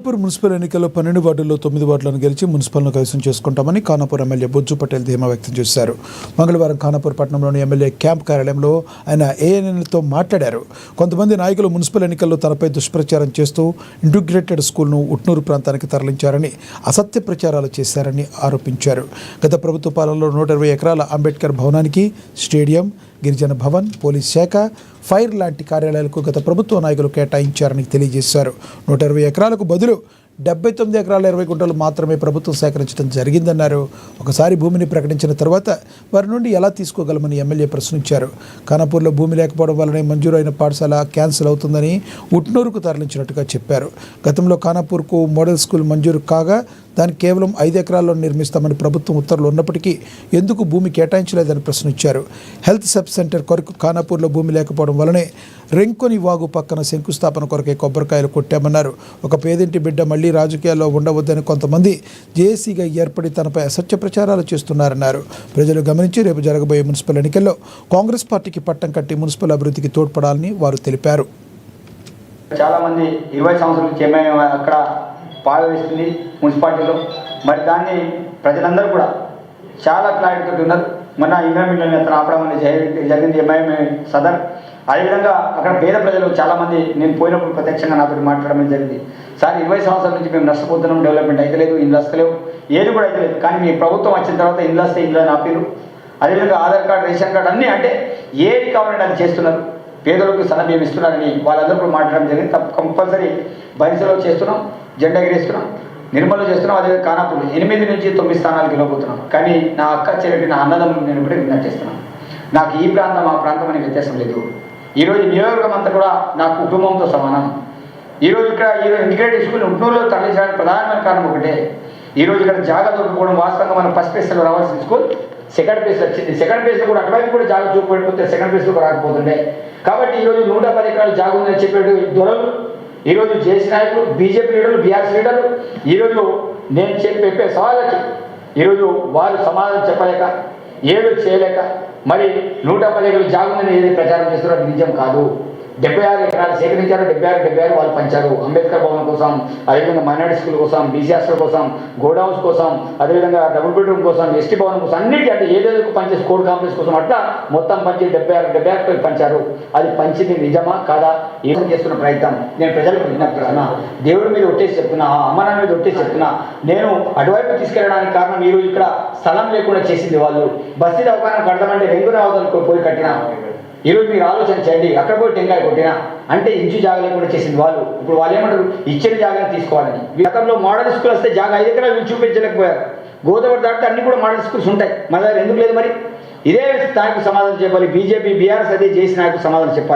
Municipal ఎన్నికల్లో 12 వార్డుల్లో 9 వార్డులను గెలిచి మున్సిపల్ను కైవసం చేసుకుంటామని ఖానాపూర్ ఎమ్మెల్యే బొజ్జు పటేల్ ధీమా వ్యక్తం చేశారు. మంగళవారం ఖానాపూర్ పట్టణంలోని ఎమ్మెల్యే క్యాంప్ కార్యాలయంలో ఆయన ఏఎన్ఎన్తో మాట్లాడారు. కొంతమంది నాయకులు మున్సిపల్ ఎన్నికల్లో తనపై దుష్ప్రచారం చేస్తూ ఇంటిగ్రేటెడ్ స్కూల్ను ఉట్నూరు ప్రాంతానికి తరలించారని, అసత్య ప్రచారాలు చేశారని ఆరోపించారు. గత ప్రభుత్వ పాలనలో 120 ఎకరాల అంబేద్కర్ భవనానికి స్టేడియం, గిరిజన భవన్, పోలీస్ శాఖ, ఫైర్ లాంటి కార్యాలయాలకు గత ప్రభుత్వ నాయకులు కేటాయించారని తెలియజేశారు. 120 ఎకరాలకు బదులు 79 ఎకరాల 20 గుంటలు మాత్రమే ప్రభుత్వం సేకరించడం జరిగిందన్నారు. ఒకసారి భూమిని ప్రకటించిన తర్వాత వారి నుండి ఎలా తీసుకోగలమని ఎమ్మెల్యే ప్రశ్నించారు. ఖానాపూర్లో భూమి లేకపోవడం వల్లనే మంజూరు అయిన పాఠశాల క్యాన్సిల్ అవుతుందని ఉట్నూరుకు తరలించినట్టుగా చెప్పారు. గతంలో ఖానాపూర్కు మోడల్ స్కూల్ మంజూరు కాగా దానికి కేవలం 5 ఎకరాల్లో నిర్మిస్తామని ప్రభుత్వం ఉత్తర్వులు ఉన్నప్పటికీ ఎందుకు భూమి కేటాయించలేదని ప్రశ్నించారు. హెల్త్ సబ్ సెంటర్ కొరకు ఖానాపూర్లో భూమి లేకపోవడం వల్లనే రెంకొని వాగు పక్కన శంకుస్థాపన కొరకే కొబ్బరికాయలు కొట్టామన్నారు. ఒక పేదింటి బిడ్డ మళ్లీ రాజకీయాల్లో ఉండవద్దని కొంతమంది జేఏసీగా ఏర్పడి తనపై అసత్య ప్రచారాలు చేస్తున్నారన్నారు. ప్రజలు గమనించి రేపు జరగబోయే మున్సిపల్ ఎన్నికల్లో కాంగ్రెస్ పార్టీకి పట్టం కట్టి మున్సిపల్ అభివృద్ధికి తోడ్పడాలని వారు తెలిపారు. చాలామంది 20 సంవత్సరాల నుంచి ఎంఐఎం అక్కడ పాల్గొస్తుంది మున్సిపాలిటీలో. మరి దాన్ని ప్రజలందరూ కూడా చాలా క్లారిటీతో ఉన్నారు. మన ఇంద్రమిల్లని అతను ఆపడం అనేది జరిగింది ఎంఐఎం సదర్. అదేవిధంగా అక్కడ పేద ప్రజలు చాలామంది నేను పోయినప్పుడు ప్రత్యక్షంగా నాతో మాట్లాడడం జరిగింది. సార్ 20 సంవత్సరాల నుంచి మేము నష్టపోతున్నాం, డెవలప్మెంట్ అయితే లేదు, ఇండ్లు వస్తలేవు, ఏది కూడా అయితే లేదు. కానీ మీ ప్రభుత్వం వచ్చిన తర్వాత ఇండ్లు వస్తే ఇండ్లు అని ఆపిరు. అదేవిధంగా ఆధార్ కార్డు, రేషన్ కార్డు అన్నీ అంటే ఏది కావాలంటే అది చేస్తున్నారు. పేదలకు సన్నబియ్యం ఇస్తున్నారని వాళ్ళందరూ కూడా మాట్లాడడం జరిగింది. కంపల్సరీ బైన్స్లో చేస్తున్నాం, జెండా ఎగిరేస్తున్నాం, నిర్మల్లో చేస్తున్నాం. అదే ఖానాపూర్ 8 నుంచి 9 స్థానాలకు గెలవబోతున్నాం. కానీ నా అక్క చెల్లెటి నా అన్నదమ్ములు నేను కూడా విజ్ఞప్తి చేస్తున్నాను. నాకు ఈ ప్రాంతం ఆ ప్రాంతం అనే వ్యత్యాసం లేదు. ఈరోజు నియోజకవర్గం అంతా కూడా నా కుటుంబంతో సమానం. ఈరోజు ఇంటిగ్రేటెడ్ స్కూల్ ఉట్నూరులో తరలించడానికి ప్రధానమైన కారణం ఒకటే. ఈరోజు ఇక్కడ జాగా దొరకపోవడం. వాస్తవంగా మనం ఫస్ట్ ప్లేస్లో రావాల్సిన స్కూల్ సెకండ్ ప్లేస్ వచ్చింది. సెకండ్ ప్లేస్లో కూడా అటువైపు కూడా జాగా చూపకపోతే సెకండ్ ప్లేస్లో రాకపోతుండే. కాబట్టి ఈరోజు 110 ఎకరాలు జాగా ఉందని చెప్పేది దొరలు, ఈరోజు జేసీ నాయకులు, బీజేపీ లీడర్లు, బీఆర్ఎస్ లీడర్లు ఈరోజు నేను చెప్పే సవాళ్ళకి ఈరోజు వారు సమాధానం చెప్పలేక, ఏదో చేయలేక మరి 110 ఎకరాలు జాగుందని ఏదైతే ప్రచారం చేస్తున్నారో నిజం కాదు. 76 ఎకరాలు సేకరించారు, 76 వాళ్ళు పంచారు. అంబేద్కర్ భవన్ కోసం, అదేవిధంగా మైనారిటీ స్కూల్ కోసం, బీసీ హాస్టల్ కోసం, గోడౌన్స్ కోసం, అదేవిధంగా డబుల్ బెడ్రూమ్ కోసం, ఎస్టీ భవన్ కోసం, అన్నిటి అంటే ఏదేదో పంచేసి కోడ్ కాంప్లెక్స్ కోసం అట్లా మొత్తం పంచి 76 పంచారు. అది పంచింది నిజమా కాదా ఏం చేస్తున్న ప్రయత్నం నేను ప్రజలకు విజ్ఞప్తి చేస్తున్నా. దేవుడి మీద ఒట్టేసి చెప్తున్నా, అమ్మనాన్న మీద ఒట్టేసి చెప్తున్నా. నేను అటువైపు తీసుకెళ్ళడానికి కారణం ఈరోజు ఇక్కడ స్థలం లేకుండా చేసింది వాళ్ళు. బస్తీ దవాఖాన కడతామంటే రెంగు రావడానికి పోయి కట్టినా. ఈరోజు మీరు ఆలోచన చేయండి, అక్కడ పోయి టెంకాయ కొట్టినా అంటే ఇంచు జాగా లేకుండా చేసింది వాళ్ళు. ఇప్పుడు వాళ్ళు ఏమంటారు, ఇచ్చిన జాగాని తీసుకోవాలని. గతంలో మోడల్ స్కూల్ వస్తే జాగా 5 ఎకరాలు చూపించలేకపోయారు. గోదావరి దాటితే అన్ని కూడా మోడల్ స్కూల్స్ ఉంటాయి. మన దగ్గర ఎందుకు లేదు? మరి ఇదే నాయకు సమాధానం చెప్పాలి. బీజేపీ, బీఆర్ఎస్ అదే చేసి నాయకు సమాధానం చెప్పాలి.